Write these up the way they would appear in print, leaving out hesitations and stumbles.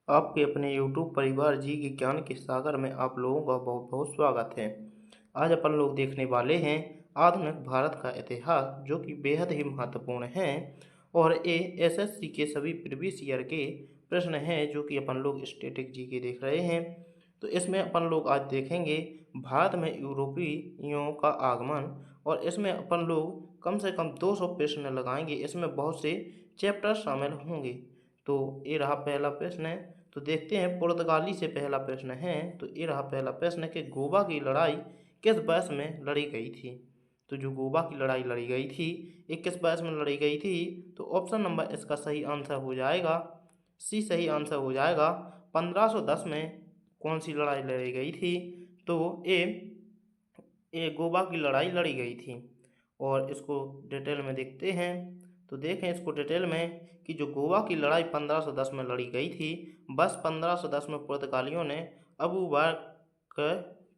आपके अपने YouTube परिवार जी के ज्ञान के सागर में आप लोगों का बहुत बहुत स्वागत है। आज अपन लोग देखने वाले हैं आधुनिक भारत का इतिहास, जो कि बेहद ही महत्वपूर्ण है। और ये एसएससी के सभी प्रीवियस ईयर के प्रश्न हैं, जो कि अपन लोग स्टैटिक जी के देख रहे हैं। तो इसमें अपन लोग आज देखेंगे भारत में यूरोपियों का आगमन, और इसमें अपन लोग कम से कम 200 प्रश्न लगाएंगे। इसमें बहुत से चैप्टर शामिल होंगे। तो ये रहा पहला प्रश्न। तो देखते हैं, पुर्तगाली से पहला प्रश्न है। तो ये रहा पहला प्रश्न कि गोवा की लड़ाई किस वर्ष में लड़ी गई थी। तो जो गोवा की लड़ाई लड़ी गई थी, ये किस वर्ष में लड़ी गई थी। तो ऑप्शन नंबर इसका सही आंसर हो जाएगा सी, सही आंसर हो जाएगा 1510 में। कौन सी लड़ाई लड़ी गई थी। तो ये गोवा की लड़ाई लड़ी गई थी। और इसको डिटेल में देखते हैं। तो देखें इसको डिटेल में कि जो गोवा की लड़ाई 1510 में लड़ी गई थी, बस 1510 में पुर्तगालियों ने अबू बकर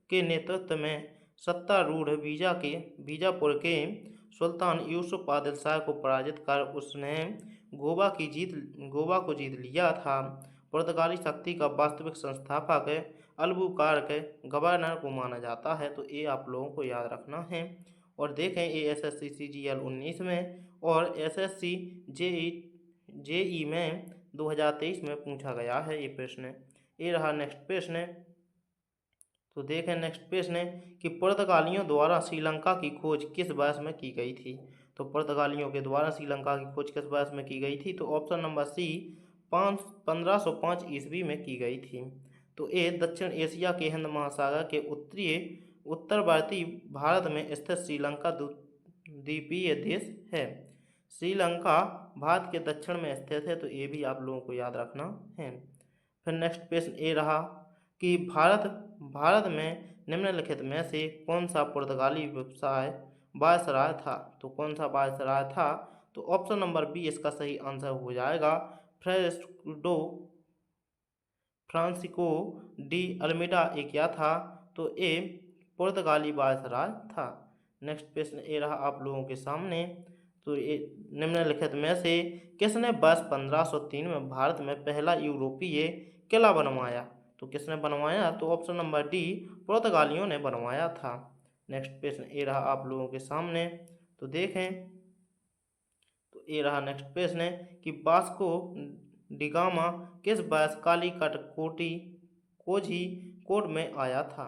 के नेतृत्व में सत्तारूढ़ बीजापुर के सुल्तान यूसुफ आदिल शाह को पराजित कर उसने गोवा को जीत लिया था। पुर्तगाली शक्ति का वास्तविक संस्थापक अल्बुकार्क गवर्नर को माना जाता है। तो ये आप लोगों को याद रखना है। और देखें, ये एसएससी सीजीएल 19 में और एसएससी जेई में 2023 में पूछा गया है ये प्रश्न। ये रहा नेक्स्ट प्रश्न। तो देखें नेक्स्ट प्रश्न कि पुर्तगालियों द्वारा श्रीलंका की खोज किस वर्ष में की गई थी। तो पुर्तगालियों के द्वारा श्रीलंका की खोज किस वर्ष में की गई थी। तो ऑप्शन नंबर सी 1505 ईस्वी में की गई थी। तो ये दक्षिण एशिया के हिंद महासागर के उत्तरवर्ती भारत में स्थित श्रीलंका द्वीपीय देश है। श्रीलंका भारत के दक्षिण में स्थित है। तो ये भी आप लोगों को याद रखना है। फिर नेक्स्ट प्रश्न ये रहा कि भारत में निम्नलिखित में से कौन सा पुर्तगाली वायसराय था। तो कौन सा वायसराय था। तो ऑप्शन नंबर बी इसका सही आंसर हो जाएगा फ्रांसिस्को डी अल्मीडा। ये क्या था। तो ये पुर्तगाली वायसराय था। नेक्स्ट प्रश्न ये रहा आप लोगों के सामने। तो ये निम्नलिखित में से किसने वर्ष 1503 में भारत में पहला यूरोपीय किला बनवाया। तो किसने बनवाया। तो ऑप्शन नंबर डी पुर्तगालियों ने बनवाया था। नेक्स्ट प्रश्न ये रहा आप लोगों के सामने। तो देखें, तो ये रहा नेक्स्ट प्रश्न है कि वास्को डिगामा किस वर्ष कालीकट कोझी कोड में आया था।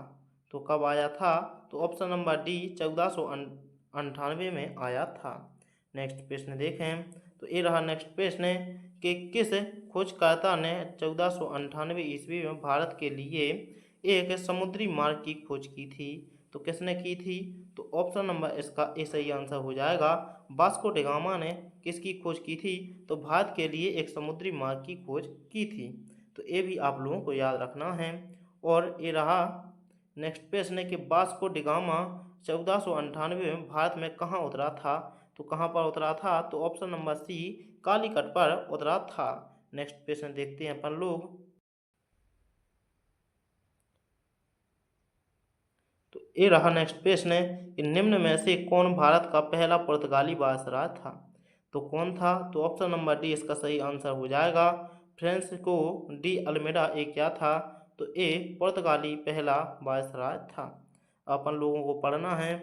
तो कब आया था। तो ऑप्शन नंबर डी 1498 में आया था। नेक्स्ट प्रश्न देखें। तो ये रहा नेक्स्ट प्रश्न है कि किस खोजकर्ता ने 1498 ईस्वी में भारत के लिए एक समुद्री मार्ग की खोज की थी। तो किसने की थी। तो ऑप्शन नंबर इसका ए सही आंसर हो जाएगा वास्को डिगामा ने किसकी खोज की थी। तो भारत के लिए एक समुद्री मार्ग की खोज की थी। तो ये भी आप लोगों को याद रखना है। और ये रहा नेक्स्ट प्रश्न है कि वास्को डिगामा 1498 में भारत में कहाँ उतरा था। तो कहाँ पर उतरा था। तो ऑप्शन नंबर सी कालीकट पर उतरा था। नेक्स्ट प्रश्न देखते हैं अपन लोग। तो ये रहा नेक्स्ट प्रश्न है कि निम्न में से कौन भारत का पहला पुर्तगाली वायसराय था। तो कौन था। तो ऑप्शन नंबर डी इसका सही आंसर हो जाएगा फ्रांसिस्को डी अल्मेडा। ये क्या था। तो ये पुर्तगाली पहला वायसराय था। अपन लोगों को पढ़ना है,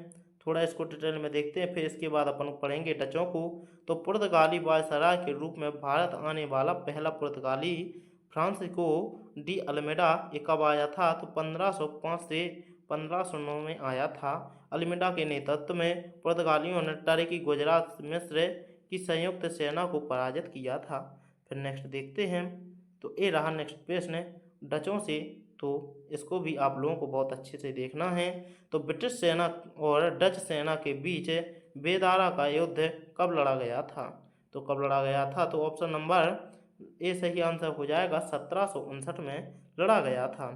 थोड़ा इसको डिटेल में देखते हैं, फिर इसके बाद अपन पढ़ेंगे डचों को। तो पुर्तगाली वायसराय के रूप में भारत आने वाला पहला पुर्तगाली फ्रांसिस्को डी अल्मेडा ये कब आया था। तो 1505 से 1509 में आया था। अल्मीडा के नेतृत्व में पुर्तगालियों ने टर्की, गुजरात, मिस्र की संयुक्त सेना को पराजित किया था। फिर नेक्स्ट देखते हैं। तो ये रहा नेक्स्ट प्रश्न डचों से। तो इसको भी आप लोगों को बहुत अच्छे से देखना है। तो ब्रिटिश सेना और डच सेना के बीच बेदारा का युद्ध कब लड़ा गया था। तो कब लड़ा गया था। तो ऑप्शन नंबर ए सही आंसर हो जाएगा 1759 में लड़ा गया था।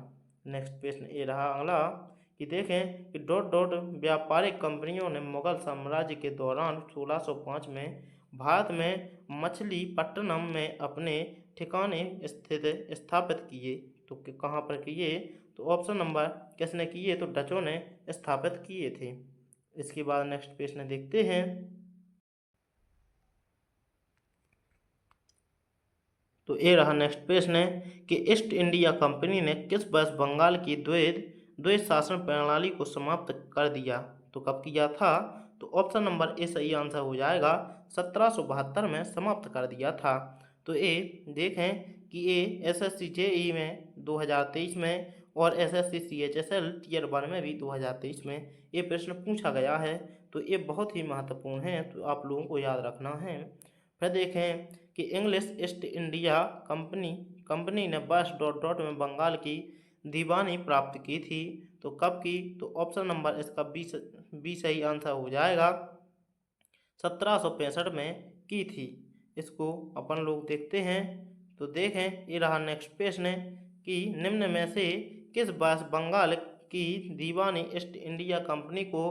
नेक्स्ट प्रश्न ये रहा अगला कि देखें कि डॉट डॉट व्यापारिक कंपनियों ने मुगल साम्राज्य के दौरान 1605 में भारत में मछलीपट्टनम में अपने ठिकाने स्थापित किए। तो कहाँ पर किए। तो ऑप्शन नंबर किसने किए। तो डचों ने स्थापित किए थे। इसके बाद नेक्स्ट प्रश्न देखते हैं। तो ये रहा नेक्स्ट प्रश्न है कि ईस्ट इंडिया कंपनी ने किस वर्ष बंगाल की द्वैध द्वैध शासन प्रणाली को समाप्त कर दिया? तो कब किया था? तो ऑप्शन नंबर ए सही आंसर हो जाएगा 1772 में समाप्त कर दिया था। तो ये देखें कि ये एसएससी जेई में 2023 में और एसएससी सीएचएसएल टियर 1 में भी 2023 में ये प्रश्न पूछा गया है। तो ये बहुत ही महत्वपूर्ण है, तो आप लोगों को याद रखना है। फिर देखें कि इंग्लिश ईस्ट इंडिया कंपनी ने में बंगाल की दीवानी प्राप्त की थी। तो कब की? तो ऑप्शन नंबर इसका बी सही आंसर हो जाएगा 1765 में की थी। इसको अपन लोग देखते हैं। तो देखें ये रहा नेक्स्ट प्रश्न कि निम्न में से किस वर्ष बंगाल की दीवानी ईस्ट इंडिया कंपनी को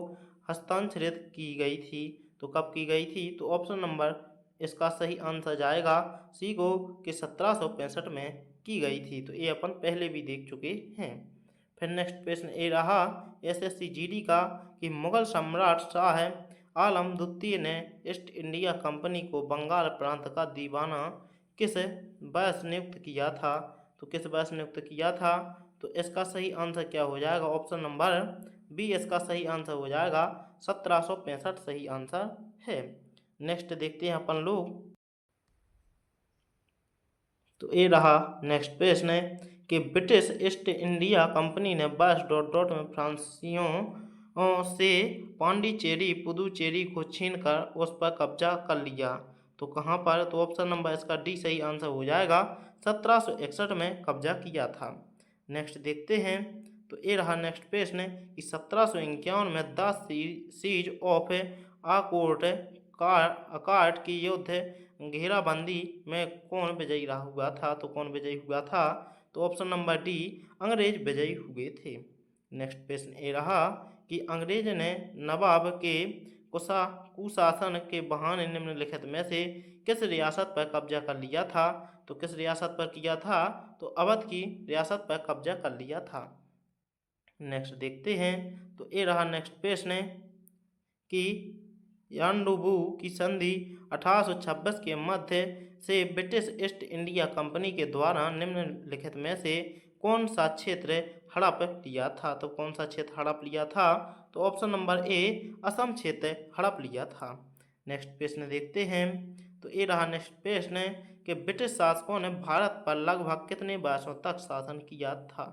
हस्तांतरित की गई थी? तो कब की गई थी? तो ऑप्शन नंबर इसका सही आंसर जाएगा सी को कि 1765 में की गई थी। तो ये अपन पहले भी देख चुके हैं। फिर नेक्स्ट प्रश्न ये रहा एसएससी जीडी का कि मुगल सम्राट शाह आलम द्वितीय ने ईस्ट इंडिया कंपनी को बंगाल प्रांत का दीवाना किस वर्ष नियुक्त किया था? तो किस वर्ष नियुक्त किया था? तो इसका सही आंसर क्या हो जाएगा? ऑप्शन नंबर बी इसका सही आंसर हो जाएगा 1765 सही आंसर है। नेक्स्ट देखते हैं अपन लोग। तो ये रहा नेक्स्ट प्रश्न है कि ब्रिटिश ईस्ट इंडिया कंपनी ने में फ्रांसीसियों से पांडिचेरी पुदुचेरी को छीनकर उस पर कब्जा कर लिया। तो कहाँ पर? तो ऑप्शन नंबर इसका डी सही आंसर हो जाएगा 1761 में कब्जा किया था। नेक्स्ट देखते हैं। तो ये रहा नेक्स्ट प्रश्न कि 1751 में द सीज ऑफ आकोर्ट अकार्ड की युद्ध घेराबंदी में कौन विजयी रहा हुआ था? तो कौन विजयी हुआ था? तो ऑप्शन नंबर डी अंग्रेज विजयी हुए थे। नेक्स्ट प्रश्न ये रहा कि अंग्रेज ने नवाब के कुशासन के बहाने निम्नलिखित में से किस रियासत पर कब्जा कर लिया था? तो किस रियासत पर किया था? तो अवध की रियासत पर कब्जा कर लिया था। नेक्स्ट देखते हैं। तो ये रहा नेक्स्ट प्रश्न कि यान्डुबू की संधि 1826 के मध्य से ब्रिटिश ईस्ट इंडिया कंपनी के द्वारा निम्नलिखित में से कौन सा क्षेत्र हड़प लिया था? तो कौन सा क्षेत्र हड़प लिया था? तो ऑप्शन नंबर ए असम क्षेत्र हड़प लिया था। नेक्स्ट प्रश्न देखते हैं। तो ये रहा नेक्स्ट प्रश्न कि ब्रिटिश शासकों ने भारत पर लगभग कितने वर्षों तक शासन किया था?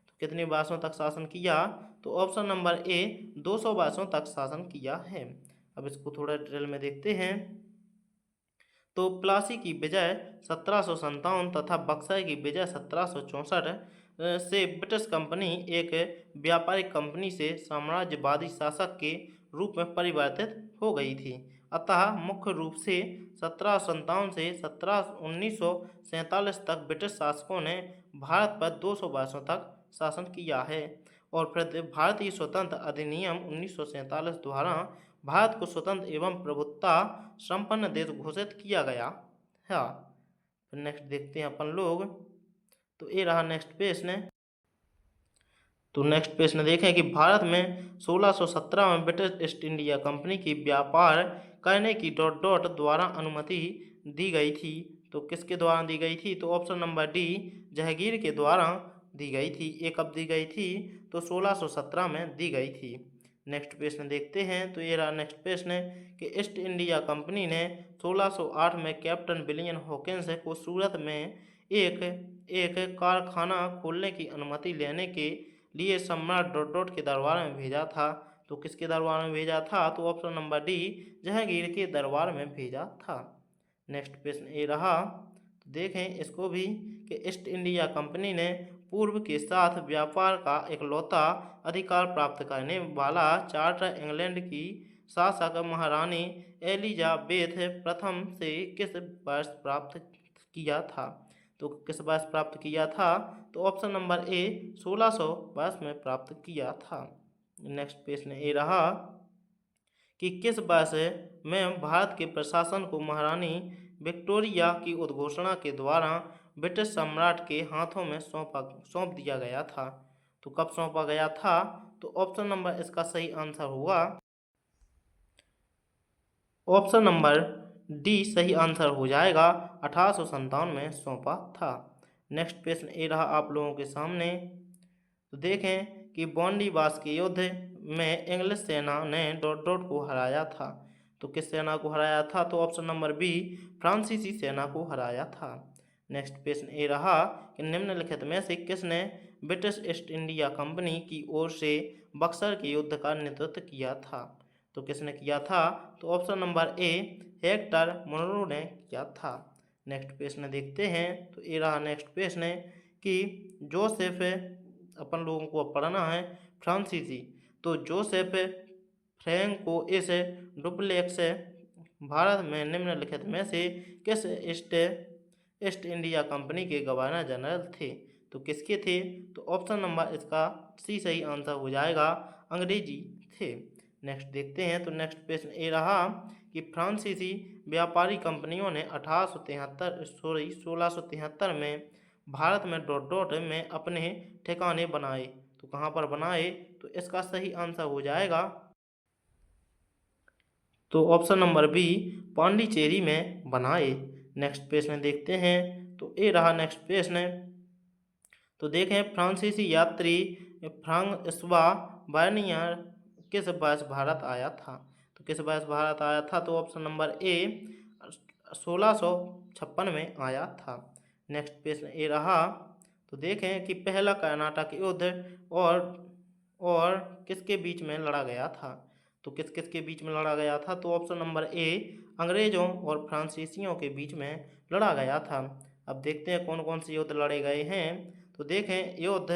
तो कितने वर्षों तक शासन किया? तो ऑप्शन नंबर ए 200 वर्षों तक शासन किया है। अब इसको थोड़ा डिटेल में देखते हैं। तो प्लासी की विजय 1757 तथा बक्सर की विजय 1764 से ब्रिटिश कंपनी एक व्यापारिक कंपनी से साम्राज्यवादी शासक के रूप में परिवर्तित हो गई थी। अतः मुख्य रूप से 1757 से 1947 तक ब्रिटिश शासकों ने भारत पर 200 वर्षों तक शासन किया है। और फिर भारतीय स्वतंत्र अधिनियम 1947 द्वारा भारत को स्वतंत्र एवं प्रभुत्ता संपन्न देश घोषित किया गया है। फिर नेक्स्ट देखते हैं अपन लोग। तो ये रहा नेक्स्ट प्रश्न। तो नेक्स्ट प्रश्न देखें कि भारत में 1617 में ब्रिटिश ईस्ट इंडिया कंपनी की व्यापार करने की द्वारा अनुमति दी गई थी। तो किसके द्वारा दी गई थी? तो ऑप्शन नंबर डी जहांगीर के द्वारा दी गई थी। ये कब दी गई थी? तो 1617 में दी गई थी। नेक्स्ट प्रश्न देखते हैं। तो ये रहा नेक्स्ट प्रश्न कि ईस्ट इंडिया कंपनी ने 1608 में कैप्टन विलियम हॉकिंस को सूरत में एक कारखाना खोलने की अनुमति लेने के लिए सम्राट के दरबार में भेजा था। तो किसके दरबार में भेजा था? तो ऑप्शन नंबर डी जहांगीर के दरबार में भेजा था। नेक्स्ट प्रश्न ये रहा। तो देखें इसको भी कि ईस्ट इंडिया कंपनी ने पूर्व के साथ व्यापार का इकलौता अधिकार प्राप्त करने वाला चार्टर इंग्लैंड की शासक महारानी एलिजाबेथ प्रथम से किस वर्ष प्राप्त किया था? तो किस वर्ष प्राप्त किया था? तो ऑप्शन नंबर ए 1600 वर्ष में प्राप्त किया था। नेक्स्ट प्रश्न ये रहा कि किस वर्ष में भारत के प्रशासन को महारानी विक्टोरिया की उद्घोषणा के द्वारा ब्रिटिश सम्राट के हाथों में सौंप दिया गया था? तो कब सौंपा गया था? तो ऑप्शन नंबर इसका सही आंसर होगा ऑप्शन नंबर डी सही आंसर हो जाएगा, 1857 में सौंपा था। नेक्स्ट प्रश्न ये रहा आप लोगों के सामने। तो देखें कि बॉन्डीबास के युद्ध में इंग्लिश सेना ने डॉट डॉट को हराया था। तो किस सेना को हराया था? तो ऑप्शन नंबर बी, फ्रांसीसी सेना को हराया था। नेक्स्ट प्रश्न ये रहा कि निम्नलिखित में से किसने ब्रिटिश ईस्ट इंडिया कंपनी की ओर से बक्सर के युद्ध का नेतृत्व किया था? तो किसने किया था? तो option number A, Hector Munro ने किया था। नेक्स्ट प्रश्न देखते हैं। तो ये रहा नेक्स्ट प्रश्न कि जोसेफ, अपन लोगों को अब पढ़ना है फ्रांसीसी। तो जोसेफ फ्रैंको इस डुप्लेक्स भारत में निम्नलिखित में से किस ईस्ट इंडिया कंपनी के गवर्नर जनरल थे? तो किसके थे? तो ऑप्शन नंबर इसका सी सही आंसर हो जाएगा, अंग्रेजी थे। नेक्स्ट देखते हैं। तो नेक्स्ट प्रश्न ये रहा कि फ्रांसीसी व्यापारी कंपनियों ने 1673 में भारत में डॉट डॉट में अपने ठिकाने बनाए। तो कहाँ पर बनाए? तो इसका सही आंसर हो जाएगा, तो ऑप्शन नंबर बी, पांडिचेरी में बनाए। नेक्स्ट प्रश्न देखते हैं। तो ये रहा नेक्स्ट प्रश्न। तो देखें फ्रांसीसी यात्री फ्रांस्वा बर्नियर किस वर्ष भारत आया था? तो किस वर्ष भारत आया था? तो ऑप्शन नंबर ए, 1656 में आया था। नेक्स्ट प्रश्न ये रहा। तो देखें कि पहला कर्नाटक युद्ध और किसके बीच में लड़ा गया था? तो किस किस के बीच में लड़ा गया था? तो ऑप्शन नंबर ए, अंग्रेजों और फ्रांसीसियों के बीच में लड़ा गया था। अब देखते हैं कौन कौन से युद्ध लड़े गए हैं। तो देखें युद्ध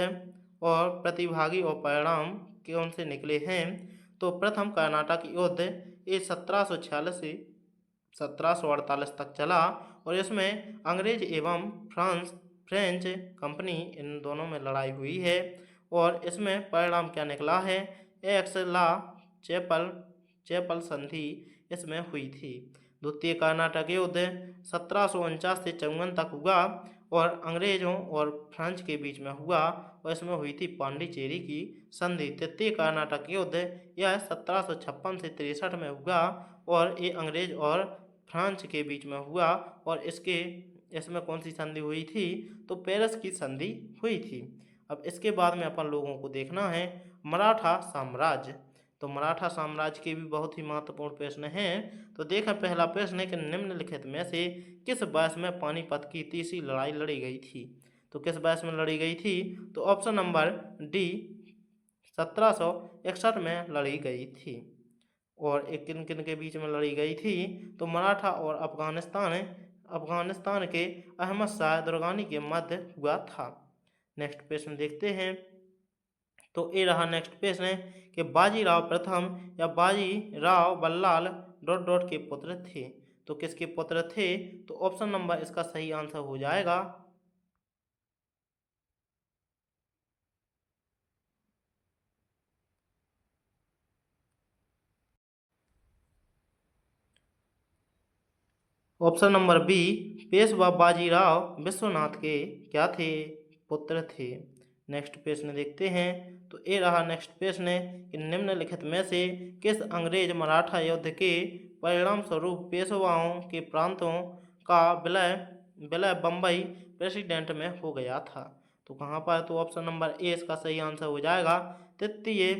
और प्रतिभागी और परिणाम कौन से निकले हैं। तो प्रथम कर्नाटक युद्ध ये 1746 से 1748 तक चला और इसमें अंग्रेज एवं फ्रेंच कंपनी इन दोनों में लड़ाई हुई है। और इसमें परिणाम क्या निकला है? एक्स ला चैपल संधि इसमें हुई थी। द्वितीय कर्नाटक युद्ध 1749 से 54 तक हुआ और अंग्रेजों और फ्रेंच के बीच में हुआ और इसमें हुई थी पांडिचेरी की संधि। तृतीय कर्नाटक युद्ध यह 1756 से 63 में हुआ और ये अंग्रेज और फ्रांस के बीच में हुआ और इसमें कौन सी संधि हुई थी? तो पेरिस की संधि हुई थी। अब इसके बाद में अपन लोगों को देखना है मराठा साम्राज्य। तो मराठा साम्राज्य के भी बहुत ही महत्वपूर्ण प्रश्न हैं। तो देखा पहला प्रश्न है कि निम्नलिखित में से किस वर्ष में पानीपत की तीसरी लड़ाई लड़ी गई थी? तो किस वर्ष में लड़ी गई थी? तो ऑप्शन नंबर डी, 1761 में लड़ी गई थी। और एक किन किन के बीच में लड़ी गई थी? तो मराठा और अफगानिस्तान के अहमद शाह दुर्रानी के मध्य हुआ था। नेक्स्ट प्रश्न देखते हैं। तो ये रहा नेक्स्ट प्रश्न है कि बाजीराव प्रथम या बाजीराव बल्लाल डॉट डॉट के पुत्र थे। तो किसके पुत्र थे? तो ऑप्शन नंबर इसका सही आंसर हो जाएगा, option number B, Peshwa Bajirao Vishwanath के क्या थे? पुत्र थे। नेक्स्ट प्रश्न देखते हैं। तो ये रहा नेक्स्ट प्रश्न है कि निम्नलिखित में से किस अंग्रेज मराठा युद्ध के परिणाम स्वरूप पेशवाओं के प्रांतों का विलय बम्बई प्रेसिडेंट में हो गया था? तो कहाँ पर? तो ऑप्शन नंबर ए इसका सही आंसर हो जाएगा, तृतीय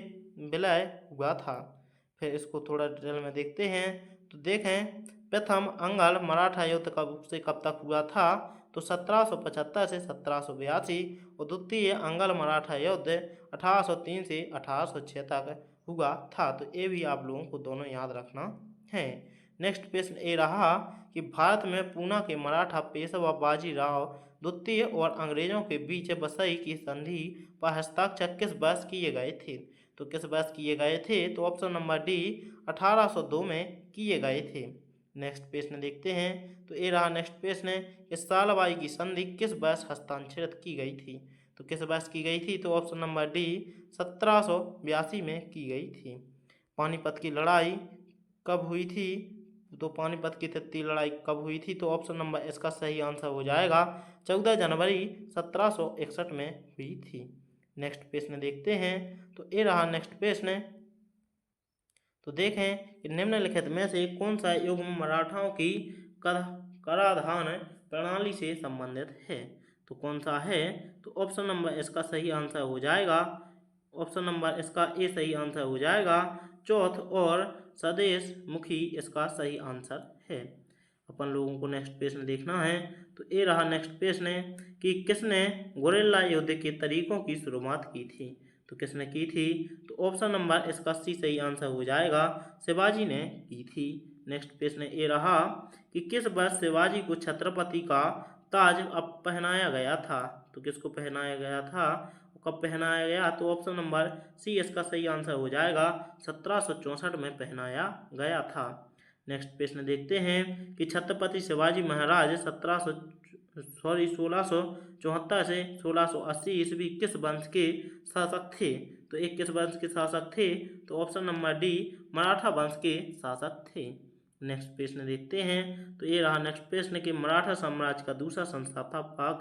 विलय हुआ था। फिर इसको थोड़ा डिटेल में देखते हैं। तो देखें प्रथम अंगल मराठा युद्ध कब से कब तक हुआ था? तो 1775 से 1782 और द्वितीय अंगल मराठा युद्ध 1803 से 1806 तक हुआ था। तो ये भी आप लोगों को दोनों याद रखना है। नेक्स्ट प्रश्न ये रहा कि भारत में पूना के मराठा पेशवा बाजीराव द्वितीय और अंग्रेजों के बीच बसई की संधि पर हस्ताक्षर किस वर्ष किए गए थे? तो किस वर्ष किए गए थे? तो ऑप्शन नंबर डी, 1802 में किए गए थे। नेक्स्ट प्रश्न देखते हैं। तो ये रहा नेक्स्ट प्रश्न है कि सालबाई की संधि किस वर्ष हस्ताक्षरित की गई थी? तो किस वर्ष की गई थी? तो ऑप्शन नंबर डी, 1782 में की गई थी। पानीपत की लड़ाई कब हुई थी? तो पानीपत की तृतीय लड़ाई कब हुई थी? तो ऑप्शन नंबर इसका सही आंसर हो जाएगा, 14 जनवरी 1761 में हुई थी। नेक्स्ट प्रश्न देखते हैं। तो ये रहा नेक्स्ट प्रश्न। तो देखें कि निम्नलिखित में से कौन सा युग मराठाओं की कराधान प्रणाली से संबंधित है। तो कौन सा है, तो ऑप्शन नंबर इसका सही आंसर हो जाएगा, ऑप्शन नंबर इसका ए सही आंसर हो जाएगा। चौथ और स्वदेश मुखी इसका सही आंसर है। अपन लोगों को नेक्स्ट प्रश्न देखना है। तो ये रहा नेक्स्ट प्रश्न कि किसने गुरिल्ला युद्ध के तरीकों की शुरुआत की थी। तो किसने की थी, तो ऑप्शन नंबर इसका सी सही आंसर हो जाएगा, शिवाजी ने की थी। नेक्स्ट प्रश्न ये रहा कि किस वर्ष शिवाजी को छत्रपति का ताज अब पहनाया गया था। तो किसको पहनाया गया था, कब पहनाया गया, तो ऑप्शन नंबर सी इसका सही आंसर हो जाएगा, 1764 में पहनाया गया था। नेक्स्ट प्रश्न देखते हैं कि छत्रपति शिवाजी महाराज 1674 से 1680 ईस्वी किस वंश के शासक थे। तो एक किस वंश के शासक थे, तो ऑप्शन नंबर डी मराठा वंश के शासक थे। नेक्स्ट प्रश्न देखते हैं। तो ये रहा नेक्स्ट प्रश्न कि मराठा साम्राज्य का दूसरा संस्थापक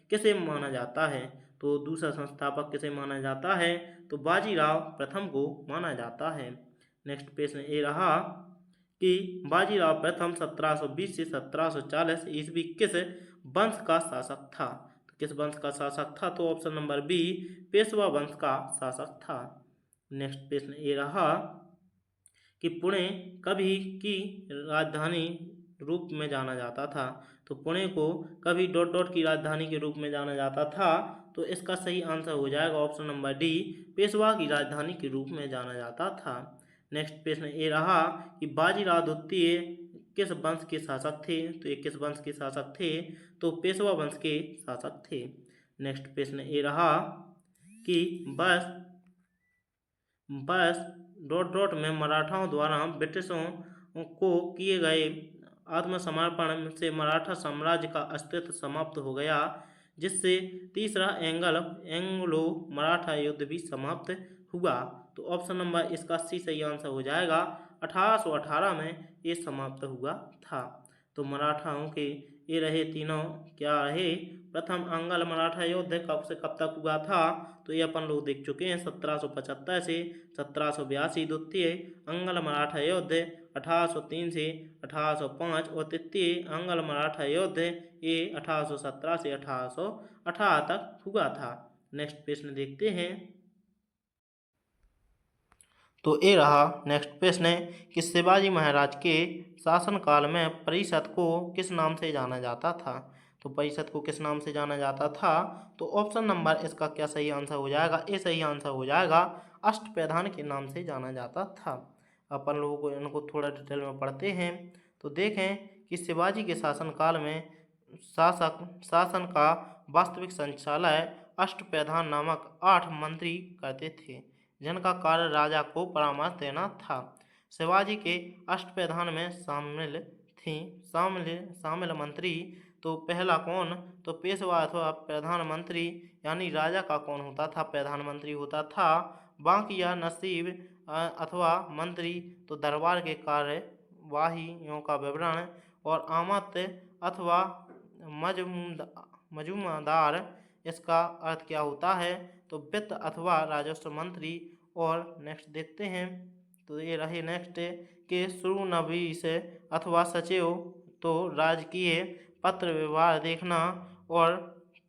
किसे माना जाता है। तो दूसरा संस्थापक किसे माना जाता है, तो बाजीराव प्रथम को माना जाता है। नेक्स्ट प्रश्न ये रहा कि बाजीराव प्रथम 1720 से 1740 ईस्वी किस वंश का शासक था। तो किस वंश का शासक था, तो ऑप्शन नंबर बी पेशवा वंश का शासक था। नेक्स्ट प्रश्न ये रहा कि पुणे कभी की राजधानी रूप में जाना जाता था। तो पुणे को कभी डॉट डॉट की राजधानी के रूप में जाना जाता था। तो इसका सही आंसर हो जाएगा ऑप्शन नंबर डी पेशवा की राजधानी के रूप में जाना जाता था। नेक्स्ट प्रश्न ये रहा कि बाजीराव द्वितीय किस वंश के शासक थे। तो ये किस वंश के शासक थे, तो पेशवा वंश के शासक थे। नेक्स्ट प्रश्न ये रहा कि बस डॉट डॉट में मराठाओं द्वारा ब्रिटिशों को किए गए आत्मसमर्पण से मराठा साम्राज्य का अस्तित्व समाप्त हो गया, जिससे तीसरा एंग्लो मराठा युद्ध भी समाप्त हुआ। तो ऑप्शन नंबर इसका सी सही आंसर हो जाएगा, 1818 में ये समाप्त हुआ था। तो मराठाओं के ये रहे तीनों क्या रहे, प्रथम अंगल मराठा युद्ध कब से कब तक हुआ था। तो ये अपन लोग देख चुके हैं 1775 से 1782 द्वितीय अंगल मराठा युद्ध, 1803 से 1805 और तृतीय अंगल मराठा युद्ध ये 1817 से 1818 तक हुआ था। नेक्स्ट प्रश्न देखते हैं। तो ये रहा नेक्स्ट प्रश्न कि शिवाजी महाराज के शासनकाल में परिषद को किस नाम से जाना जाता था। तो परिषद को किस नाम से जाना जाता था, तो ऑप्शन नंबर इसका क्या सही आंसर हो जाएगा, ए सही आंसर हो जाएगा, अष्टप्रधान के नाम से जाना जाता था। अपन लोगों को इनको थोड़ा डिटेल में पढ़ते हैं। तो देखें कि शिवाजी के शासनकाल में शासन का वास्तविक संचालय अष्टप्रधान नामक 8 मंत्री करते थे, जिनका कार्य राजा को परामर्श देना था। शिवाजी के अष्टप्रधान में शामिल मंत्री। तो पहला कौन, तो पेशवा अथवा प्रधानमंत्री, यानी राजा का कौन होता था, प्रधानमंत्री होता था। बाकी या नसीब अथवा मंत्री, तो दरबार के कार्यवाहियों का विवरण। और आमत अथवा मजूमदार, इसका अर्थ क्या होता है, तो वित्त अथवा राजस्व मंत्री। और नेक्स्ट देखते हैं। तो ये रहे नेक्स्ट के शुरूनबीस अथवा सचिव, तो राजकीय पत्र व्यवहार देखना। और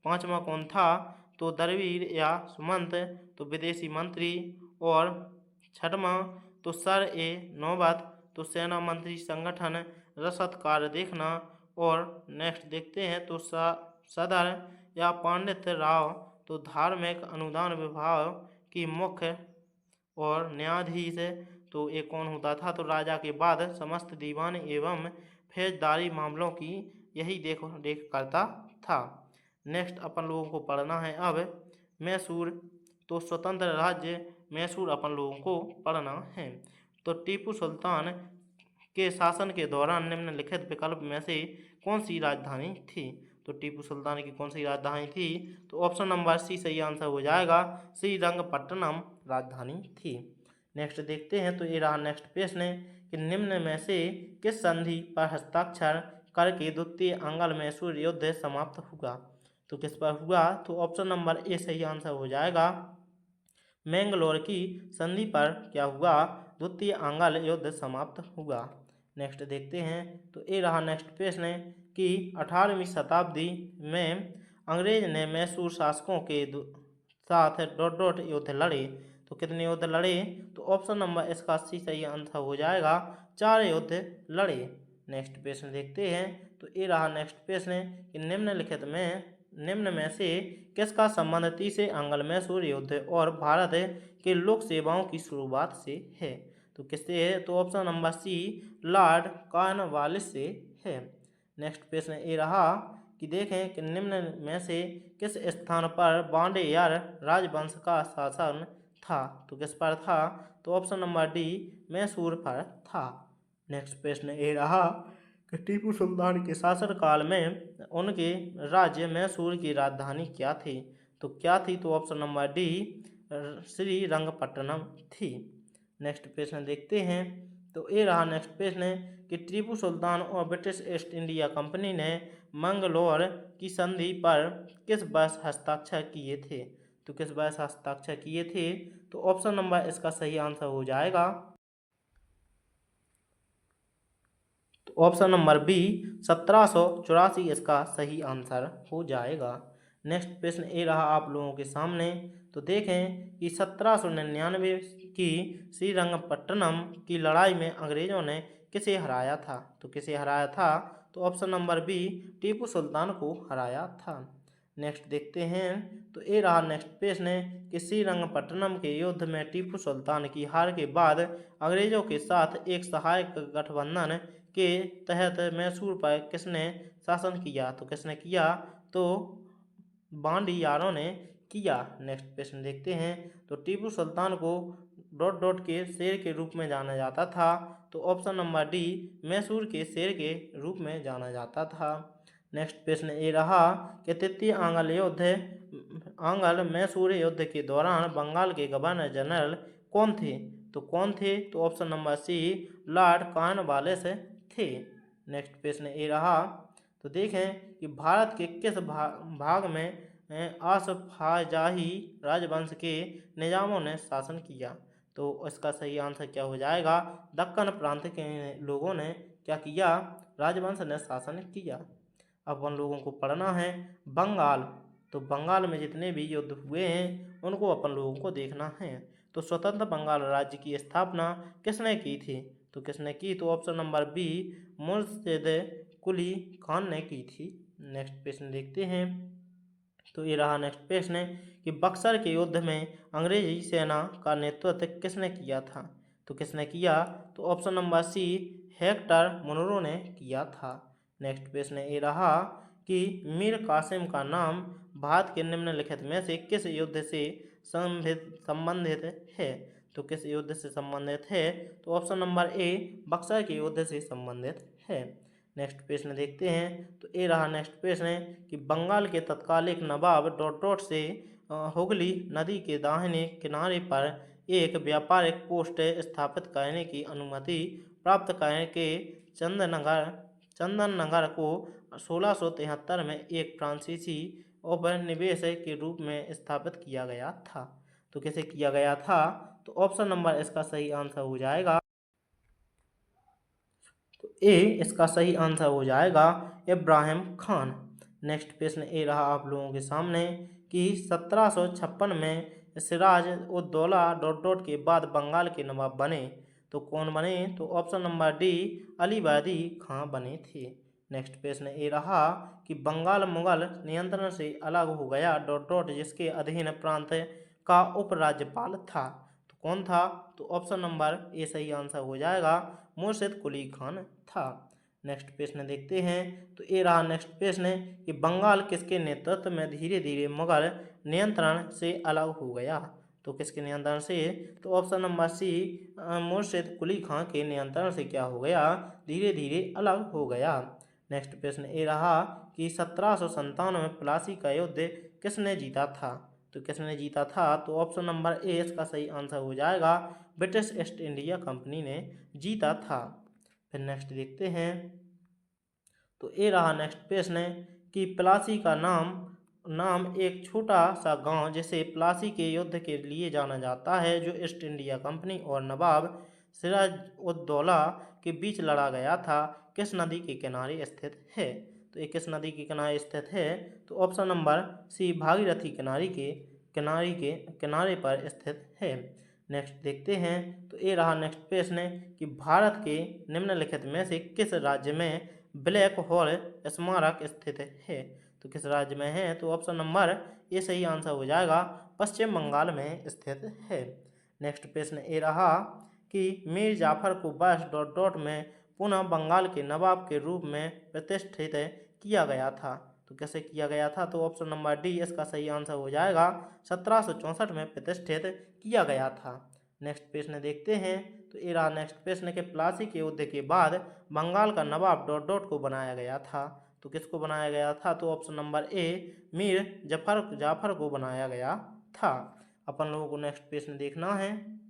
पांचवा कौन था, तो दरवीर या सुमंत, तो विदेशी मंत्री। और छठवां तो सर ए नौबत, तो सेना मंत्री संगठन रसद कार्य देखना। और नेक्स्ट देखते हैं तो सदर या पंडित राव, तो धार्मिक अनुदान विभाग की मुख्य। और न्यायाधीश, तो ये कौन होता था, तो राजा के बाद समस्त दीवान एवं फौजदारी मामलों की यही देख करता था। नेक्स्ट अपन लोगों को पढ़ना है अब मैसूर, तो स्वतंत्र राज्य मैसूर अपन लोगों को पढ़ना है। तो टीपू सुल्तान के शासन के दौरान निम्नलिखित विकल्प में से कौन सी राजधानी थी। तो टीपू सुल्तान की कौन सी राजधानी थी, तो ऑप्शन नंबर सी सही आंसर हो जाएगा, श्रीरंगपट्टनम राजधानी थी। नेक्स्ट देखते हैं। तो ये रहा नेक्स्ट प्रश्न कि निम्न में से किस संधि पर हस्ताक्षर करके द्वितीय अंगल मैसूर युद्ध समाप्त हुआ। तो किस पर हुआ, तो ऑप्शन नंबर ए सही आंसर हो जाएगा, मैंगलोर की संधि पर क्या हुआ, द्वितीय आंग्ल युद्ध समाप्त हुआ। नेक्स्ट देखते हैं। तो ये रहा नेक्स्ट प्रश्न कि 18वीं शताब्दी में अंग्रेज ने मैसूर शासकों के साथ डॉट डॉट युद्ध लड़े। तो कितने युद्ध लड़े? तो ऑप्शन नंबर इसका सी सही आंसर हो जाएगा, 4 युद्ध लड़े। नेक्स्ट प्रश्न देखते हैं। तो ये रहा नेक्स्ट प्रश्न कि निम्न में से किसका संबंध तीसरे आंग्ल मैसूर युद्ध और भारत के लोक सेवाओं की शुरुआत से है? तो किससे है? तो option number C Lord Cornwallis से है। नेक्स्ट प्रश्न ये रहा कि देखें कि निम्न में से किस स्थान पर वांडेयर राजवंश का शासन था? तो किस पर था? तो ऑप्शन नंबर डी मैसूर पर था। नेक्स्ट प्रश्न ये रहा कि टीपू सुल्तान के शासनकाल में उनके राज्य मैसूर की राजधानी क्या थी? तो क्या थी? तो ऑप्शन नंबर डी श्रीरंगपट्टनम थी। नेक्स्ट प्रश्न देखते हैं। तो ये रहा नेक्स्ट प्रश्न कि टीपू सुल्तान और ब्रिटिश ईस्ट इंडिया कंपनी ने मंगलोर की संधि पर किस वर्ष हस्ताक्षर किए थे? तो किस वर्ष हस्ताक्षर किए थे? तो ऑप्शन नंबर इसका सही आंसर हो जाएगा, तो ऑप्शन नंबर बी 1784 इसका सही आंसर हो जाएगा। नेक्स्ट प्रश्न ये रहा आप लोगों के सामने। तो देखें कि 1799 की श्रीरंगपट्टनम की लड़ाई में अंग्रेजों ने किसे हराया था? तो किसे हराया था? तो option number B Tipu Sultan को हराया था। नेक्स्ट देखते हैं। तो ये रहा नेक्स्ट प्रश्न कि श्रीरंगपट्टनम के युद्ध में टीपू सुल्तान की हार के बाद अंग्रेजों के साथ एक सहायक गठबंधन के तहत मैसूर पर किसने शासन किया? तो किसने किया? तो बांडियारों ने किया। नेक्स्ट प्रश्न देखते हैं। तो Tipu Sultan co dot dot के शेर के रूप में जाना जाता था। तो ऑप्शन नंबर डी मैसूर के शेर के रूप में जाना जाता था। नेक्स्ट प्रश्न ये रहा कि तृतीय आंग्ल मैसूर युद्ध के दौरान बंगाल के गवर्नर जनरल कौन थे? तो कौन थे? तो option number C Lord Cornwallis थे। नेक्स्ट प्रश्न ये रहा। तो देखें कि भारत के किस भाग में आसफाजाही राजवंश के निजामों ने शासन किया? तो इसका सही आंसर क्या हो जाएगा? दक्कन प्रांत के लोगों ने क्या किया? राजवंश ने शासन किया। अब उन लोगों को पढ़ना है बंगाल। तो बंगाल में जितने भी युद्ध हुए हैं उनको अपन लोगों को देखना है। तो स्वतंत्र बंगाल राज्य की स्थापना किसने की थी? तो किसने की? तो ऑप्शन नंबर बी मुर्शिद कुली खान ने की थी। नेक्स्ट प्रश्न देखते हैं। तो ये रहा नेक्स्ट प्रश्न कि बक्सर के युद्ध में अंग्रेजी सेना का नेतृत्व किसने किया था? तो किसने किया? तो option number C Hector Munro ने किया था। नेक्स्ट प्रश्न ये रहा कि मीर कासिम का नाम भारत के निम्नलिखित में से किस युद्ध से संबंधित है? तो किस युद्ध से संबंधित है? तो ऑप्शन नंबर ए बक्सर के युद्ध से संबंधित है। नेक्स्ट प्रश्न देखते हैं। तो ये रहा नेक्स्ट प्रश्न कि बंगाल के तत्कालिक नवाब डॉट डॉट से हुगली नदी के दाहिने किनारे पर एक व्यापारिक पोस्ट स्थापित करने की अनुमति प्राप्त करके चंदननगर को 1673 में एक फ्रांसीसी उपनिवेश के रूप में स्थापित किया गया था। तो कैसे किया गया था? तो ऑप्शन नंबर इसका सही आंसर हो जाएगा, तो ए इसका सही आंसर हो जाएगा इब्राहिम खान। नेक्स्ट प्रश्न ए रहा आप लोगों के सामने कि 1756 में सिराज उद दौला डॉट डॉट के बाद बंगाल के नवाब बने। तो कौन बने? तो ऑप्शन नंबर डी अली वर्दी खां बने थे। नेक्स्ट प्रश्न ये रहा कि बंगाल मुगल नियंत्रण से अलग हो गया डॉट डॉट जिसके अधीन प्रांत का उपराज्यपाल था। तो कौन था? तो ऑप्शन नंबर ए सही आंसर हो जाएगा, मुर्शिद कुली खान था। नेक्स्ट प्रश्न देखते हैं। तो ये रहा नेक्स्ट प्रश्न कि बंगाल किसके नेतृत्व में धीरे धीरे मुगल नियंत्रण से अलग हो गया? तो किसके नियंत्रण से? तो ऑप्शन नंबर सी मुर्शिद कुली खां के नियंत्रण से क्या हो गया? धीरे धीरे अलग हो गया। नेक्स्ट प्रश्न ये रहा कि 1797 में प्लासी का युद्ध किसने जीता था? तो किसने जीता था? तो ऑप्शन नंबर ए इसका सही आंसर हो जाएगा, ब्रिटिश ईस्ट इंडिया कंपनी ने जीता था। फिर नेक्स्ट देखते हैं। तो ये रहा नेक्स्ट प्रश्न कि प्लासी का नाम एक छोटा सा गांव जिसे प्लासी के युद्ध के लिए जाना जाता है जो ईस्ट इंडिया कंपनी और नवाब सिराजुद्दौला के बीच लड़ा गया था किस नदी के किनारे स्थित है? तो ये किस नदी के किनारे स्थित है? तो ऑप्शन नंबर सी भागीरथी किनारे पर स्थित है। नेक्स्ट देखते हैं। तो ये रहा नेक्स्ट प्रश्न कि भारत के निम्नलिखित में से किस राज्य में ब्लैक होल स्मारक स्थित है? तो किस राज्य में है? तो ऑप्शन नंबर ए सही आंसर हो जाएगा, पश्चिम बंगाल में स्थित है। नेक्स्ट प्रश्न ये रहा कि मीर जाफर को वर्ष ... में पुनः बंगाल के नवाब के रूप में प्रतिष्ठित किया गया था। तो कैसे किया गया था? तो ऑप्शन नंबर डी इसका सही आंसर हो जाएगा, 1764 में प्रतिष्ठित किया गया था। नेक्स्ट प्रश्न देखते हैं। तो ये रहा नेक्स्ट प्रश्न के प्लासी के युद्ध के बाद बंगाल का नवाब ... को बनाया गया था। तो किसको बनाया गया था? तो option number A Mir Jafar को बनाया गया था। अपन लोगों को नेक्स्ट प्रश्न देखना है।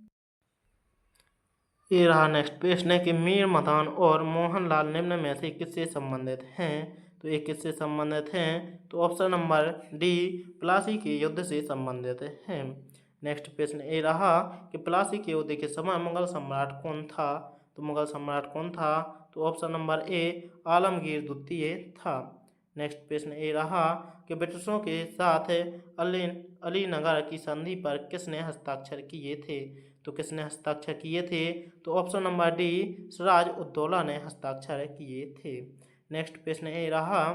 ये रहा नेक्स्ट प्रश्न कि मीर मदान और मोहनलाल निम्न में से किससे संबंधित हैं? तो ये किससे संबंधित हैं? तो ऑप्शन नंबर डी प्लासी के युद्ध से संबंधित हैं। नेक्स्ट प्रश्न ये रहा कि प्लासी के युद्ध के समय मुगल सम्राट कौन था? तो मुगल सम्राट कौन था? तो ऑप्शन नंबर ए आलमगीर द्वितीय था। नेक्स्ट प्रश्न ये रहा कि ब्रिटिशों के साथ अलीनगर की संधि पर किसने हस्ताक्षर किए थे? तो किसने हस्ताक्षर किए थे? तो ऑप्शन नंबर डी सिराजुद्दौला ने हस्ताक्षर किए थे। नेक्स्ट प्रश्न ये रहा।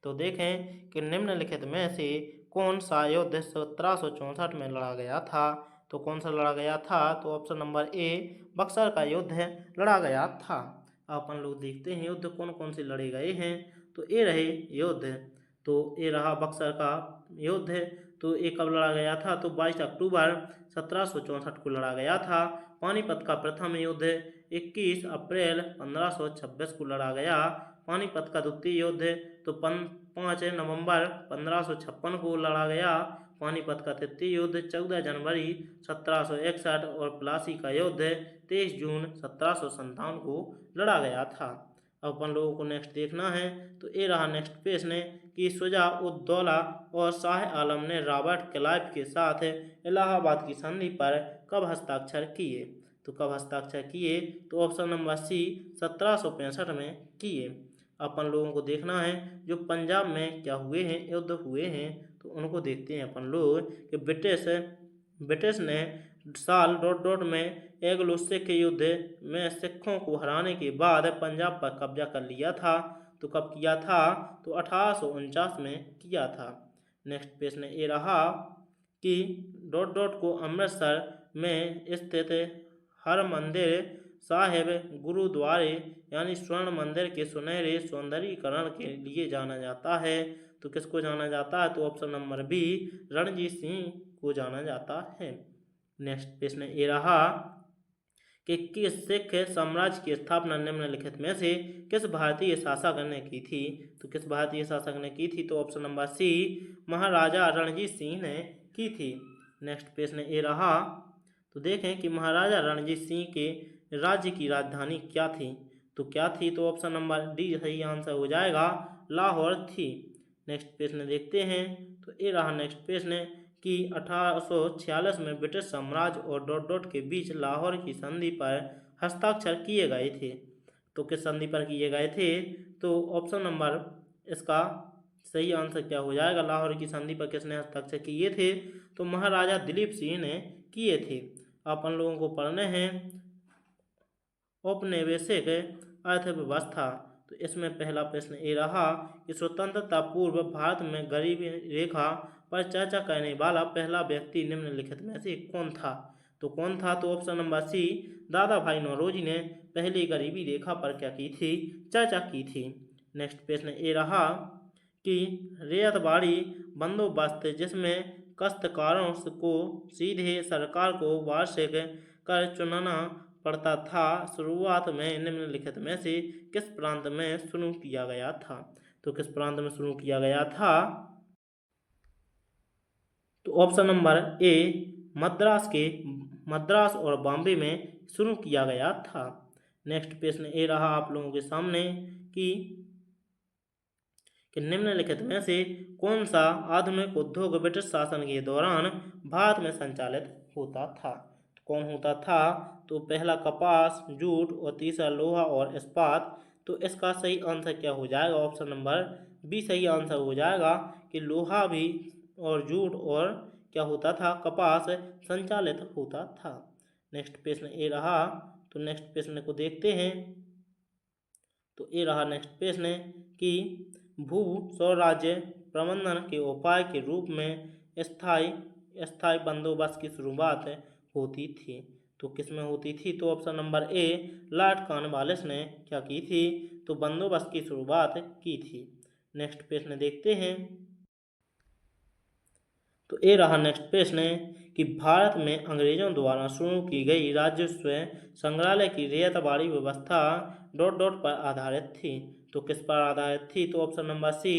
तो देखें कि निम्नलिखित में से कौन सा युद्ध 1764 में लड़ा गया था? तो कौन सा लड़ा गया था? तो ऑप्शन नंबर ए बक्सर का युद्ध लड़ा गया था। अपन लोग देखते हैं युद्ध कौन कौन से लड़े गए हैं। तो ये रहे युद्ध। तो ये रहा बक्सर का युद्ध। तो ये कब लड़ा गया था? तो 22 अक्टूबर 1764 को लड़ा गया था। पानीपत का प्रथम युद्ध 21 अप्रैल 1526 को लड़ा गया। पानीपत का द्वितीय युद्ध तो 5 नवंबर 1556 को लड़ा गया। पानीपत का तृतीय युद्ध 14 जनवरी 1761 और प्लासी का युद्ध 23 जून 1757 को लड़ा गया था। अब अपन लोगों को नेक्स्ट देखना है। तो ये रहा नेक्स्ट प्रश्न कि शुजा-उद-दौला और शाह आलम ने रॉबर्ट क्लाइव के साथ इलाहाबाद की संधि पर कब हस्ताक्षर किए? तो कब हस्ताक्षर किए? तो ऑप्शन नंबर सी 1765 में किए। अपन लोगों को देखना है जो पंजाब में क्या हुए हैं, युद्ध हुए हैं, तो उनको देखते हैं अपन लोग कि ब्रिटिश ने साल ... में एंग्लो सिख युद्ध में सिखों को हराने के बाद पंजाब पर कब्जा कर लिया था। तो कब किया था? तो 1849 में किया था। नेक्स्ट प्रश्न ये रहा कि ... को अमृतसर में स्थित हरमंदिर साहिब गुरुद्वारे यानी स्वर्ण मंदिर के सुनहरे सौंदर्यीकरण के लिए जाना जाता है। तो किसको जाना जाता है? तो option number B Ranjit Singh को जाना जाता है। नेक्स्ट प्रश्न ये रहा कि किस सिख साम्राज्य की स्थापना निम्नलिखित में से किस भारतीय शासक ने की थी? तो किस भारतीय शासक ने की थी? तो ऑप्शन नंबर सी महाराजा रणजीत सिंह ने की थी। नेक्स्ट प्रश्न ये रहा। तो देखें कि महाराजा रणजीत सिंह के राज्य की राजधानी क्या थी? तो क्या थी? तो ऑप्शन नंबर डी सही आंसर हो जाएगा, लाहौर थी। नेक्स्ट प्रश्न देखते हैं। तो ये रहा नेक्स्ट प्रश्न कि 1846 में ब्रिटिश साम्राज्य और ... के बीच लाहौर की संधि पर हस्ताक्षर किए गए थे। तो किस संधि पर किए गए थे? तो ऑप्शन नंबर इसका सही आंसर क्या हो जाएगा, लाहौर की संधि पर किसने हस्ताक्षर किए थे? तो महाराजा दिलीप सिंह ने किए थे। अपन लोगों को पढ़ने हैं औपनिवेशिक अर्थव्यवस्था। तो इसमें पहला प्रश्न ये रहा कि स्वतंत्रता पूर्व भारत में गरीबी रेखा पर चर्चा करने वाला पहला व्यक्ति निम्नलिखित में से कौन था? तो कौन था? तो ऑप्शन नंबर सी दादा भाई नौरोजी ने पहली गरीबी रेखा पर क्या की थी? चर्चा की थी। नेक्स्ट प्रश्न ये रहा कि रैयतवाड़ी बंदोबस्त जिसमें काश्तकारों को सीधे सरकार को वार्षिक कर चुनाना पड़ता था, शुरुआत में निम्नलिखित में से किस प्रांत में शुरू किया गया था? तो किस प्रांत में शुरू किया गया था? तो ऑप्शन नंबर ए मद्रास और बॉम्बे में शुरू किया गया था। नेक्स्ट प्रश्न ये रहा आप लोगों के सामने कि निम्नलिखित में से कौन सा आधुनिक उद्योग ब्रिटिश शासन के दौरान भारत में संचालित होता था? कौन होता था? तो पहला कपास, जूट और तीसरा लोहा और इस्पात। तो इसका सही आंसर क्या हो जाएगा? ऑप्शन नंबर बी सही आंसर हो जाएगा कि लोहा भी और जूट और क्या होता था? कपास संचालित होता था। नेक्स्ट प्रश्न ए रहा, तो नेक्स्ट प्रश्न को देखते हैं। तो ये रहा नेक्स्ट प्रश्न कि भू स्वराज्य प्रबंधन के उपाय के रूप में स्थायी स्थायी बंदोबस्त की शुरुआत होती थी। तो किसमें होती थी? तो ऑप्शन नंबर ए लॉर्ड कॉर्नवालिस ने क्या की थी? तो बंदोबस्त की शुरुआत की थी। नेक्स्ट प्रश्न देखते हैं। तो ये रहा नेक्स्ट प्रश्न कि भारत में अंग्रेजों द्वारा शुरू की गई राजस्व संग्रहालय की रैयतवाड़ी व्यवस्था डॉट डॉट पर आधारित थी। तो किस पर आधारित थी? तो ऑप्शन नंबर सी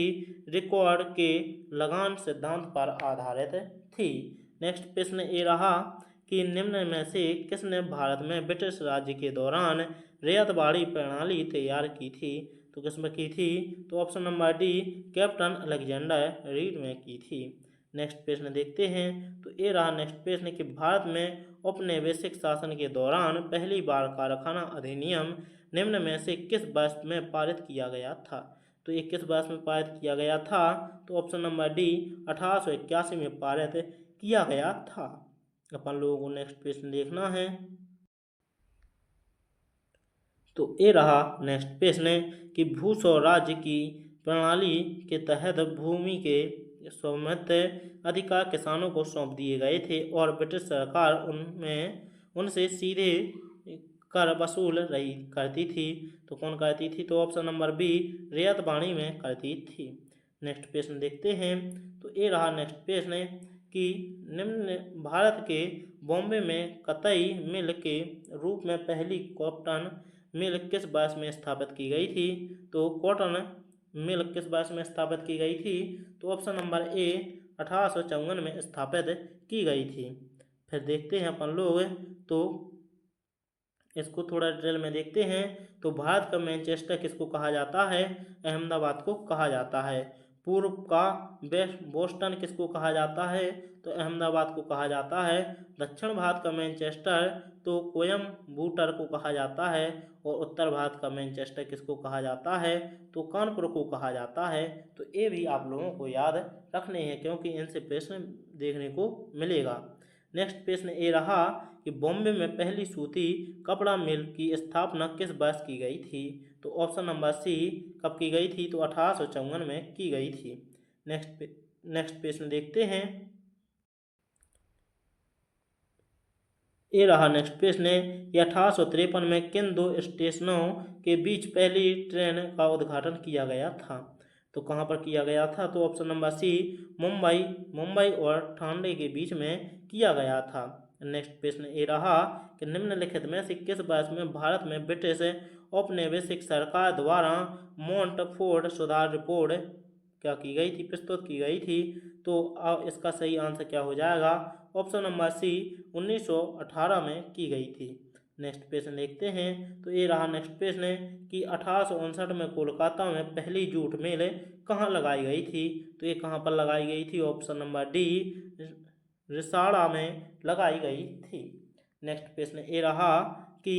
रिकॉर्ड के लगान सिद्धांत पर आधारित थी। नेक्स्ट प्रश्न ये रहा कि निम्न में से किसने भारत में ब्रिटिश राज्य के दौरान रैयतवाड़ी प्रणाली तैयार की थी? तो किसमें की थी? तो option number D captain Alexander read में की थी। नेक्स्ट प्रश्न देखते हैं। तो ये रहा नेक्स्ट प्रश्न कि भारत में औपनिवेशिक शासन के दौरान पहली बार कारखाना अधिनियम निम्न में से किस वर्ष में पारित किया गया था? तो ये किस वर्ष में पारित किया गया था? तो ऑप्शन नंबर डी 1881 में पारित किया गया था। अपन लोगों को नेक्स्ट प्रश्न देखना है। तो ये रहा नेक्स्ट प्रश्न कि भू स्वराज्य की प्रणाली के तहत भूमि के स्वामित्व अधिकार किसानों को सौंप दिए गए थे और ब्रिटिश सरकार उनमें उनसे सीधे कर वसूल रही करती थी। तो कौन करती थी? तो ऑप्शन नंबर बी रैयतवाड़ी में करती थी। नेक्स्ट प्रश्न देखते हैं। तो ये रहा नेक्स्ट प्रश्न कि निम्न भारत के बॉम्बे में कतई मिल के रूप में पहली कॉटन मिल किस वर्ष में स्थापित की गई थी? तो कॉटन मिल किस वर्ष में स्थापित की गई थी? तो ऑप्शन नंबर ए 1854 में स्थापित की गई थी। फिर देखते हैं अपन लोग, तो इसको थोड़ा डिटेल में देखते हैं। तो भारत का मैनचेस्टर किसको कहा जाता है? अहमदाबाद को कहा जाता है। पूर्व का वेस्ट बोस्टन किसको कहा जाता है? तो अहमदाबाद को कहा जाता है। दक्षिण भारत का मैनचेस्टर तो कोयम्बटूर को कहा जाता है। और उत्तर भारत का मैनचेस्टर किसको कहा जाता है? तो कानपुर को कहा जाता है। तो ये भी आप लोगों को याद रखने हैं क्योंकि इनसे प्रश्न देखने को मिलेगा। नेक्स्ट प्रश्न ये रहा कि बॉम्बे में पहली सूती कपड़ा मिल की स्थापना किस वर्ष की गई थी? तो ऑप्शन नंबर सी कब की गई थी? तो 1854 में की गई थी। नेक्स्ट प्रश्न देखते हैं। ये रहा नेक्स्ट प्रश्न कि 1853 में किन दो स्टेशनों के बीच पहली ट्रेन का उद्घाटन किया गया था? तो कहाँ पर किया गया था? तो ऑप्शन नंबर सी मुंबई और ठाणे के बीच में किया गया था। नेक्स्ट प्रश्न ये रहा कि निम्नलिखित में से किस वर्ष में भारत में ब्रिटिश औपनिवेशिक सरकार द्वारा मोंटफोर्ड सुधार रिपोर्ट क्या की गई थी? प्रस्तुत की गई थी। तो अब इसका सही आंसर क्या हो जाएगा? ऑप्शन नंबर सी 1918 में की गई थी। नेक्स्ट प्रश्न देखते हैं। तो ये रहा नेक्स्ट प्रश्न कि 1859 में कोलकाता में पहली जूट मिल कहाँ लगाई गई थी? तो ये कहाँ पर लगाई गई थी? ऑप्शन नंबर डी रिसाड़ा में लगाई गई थी। नेक्स्ट प्रश्न ये रहा कि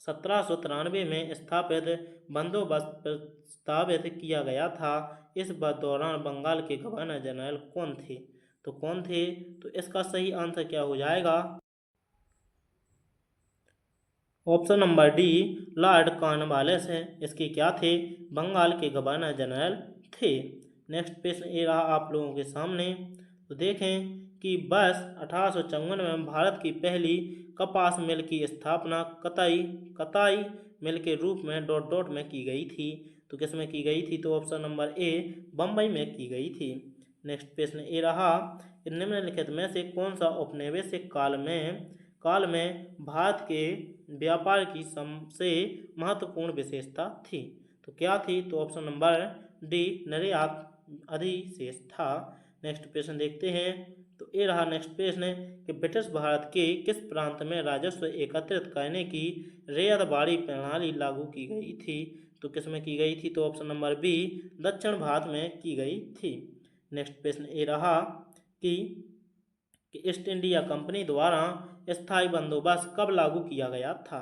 1793 में स्थापित बंदोबस्त प्रस्तावित किया गया था। इस दौरान बंगाल के गवर्नर जनरल कौन थे? तो कौन थे? तो इसका सही आंसर क्या हो जाएगा? Option number D Lord Cornwallis है। इसके क्या थे? बंगाल के गवर्नर जनरल थे। नेक्स्ट प्रश्न ये रहा आप लोगों के सामने। तो देखें कि वर्ष 1854 में भारत की पहली कपास मिल की स्थापना कताई मिल के रूप में डॉट डॉट में की गई थी। तो किस में की गई थी? तो ऑप्शन नंबर ए बम्बई में की गई थी। नेक्स्ट प्रश्न ये रहा कि निम्नलिखित में से कौन सा औपनिवेशिक काल में भारत के व्यापार की सबसे महत्वपूर्ण विशेषता थी? तो क्या थी? तो ऑप्शन नंबर डी निर्यात अधिशेष था। नेक्स्ट प्रश्न देखते हैं। तो ये रहा नेक्स्ट प्रश्न कि ब्रिटिश भारत के किस प्रांत में राजस्व एकत्रित करने की रैयतवाड़ी प्रणाली लागू की गई थी? तो किस में की गई थी? तो ऑप्शन नंबर बी दक्षिण भारत में की गई थी। नेक्स्ट प्रश्न ये रहा कि कि ईस्ट इंडिया कंपनी द्वारा स्थायी बंदोबस्त कब लागू किया गया था?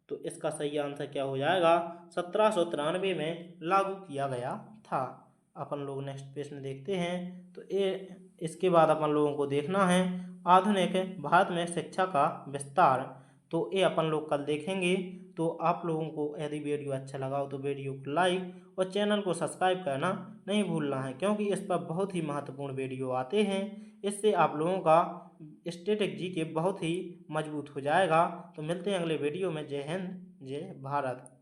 तो इसका सही आंसर क्या हो जाएगा? 1793 में लागू किया गया था। अपन लोग नेक्स्ट प्रश्न देखते हैं। तो ये इसके बाद अपन लोगों को देखना है आधुनिक भारत में शिक्षा का विस्तार। तो ये अपन लोग कल देखेंगे। तो आप लोगों को यदि वीडियो अच्छा लगा हो तो वीडियो को लाइक और चैनल को सब्सक्राइब करना नहीं भूलना है, क्योंकि इस पर बहुत ही महत्वपूर्ण वीडियो आते हैं। इससे आप लोगों का स्टैटिक जीके बहुत ही मजबूत हो जाएगा। तो मिलते हैं अगले वीडियो में। जय हिंद, जय भारत।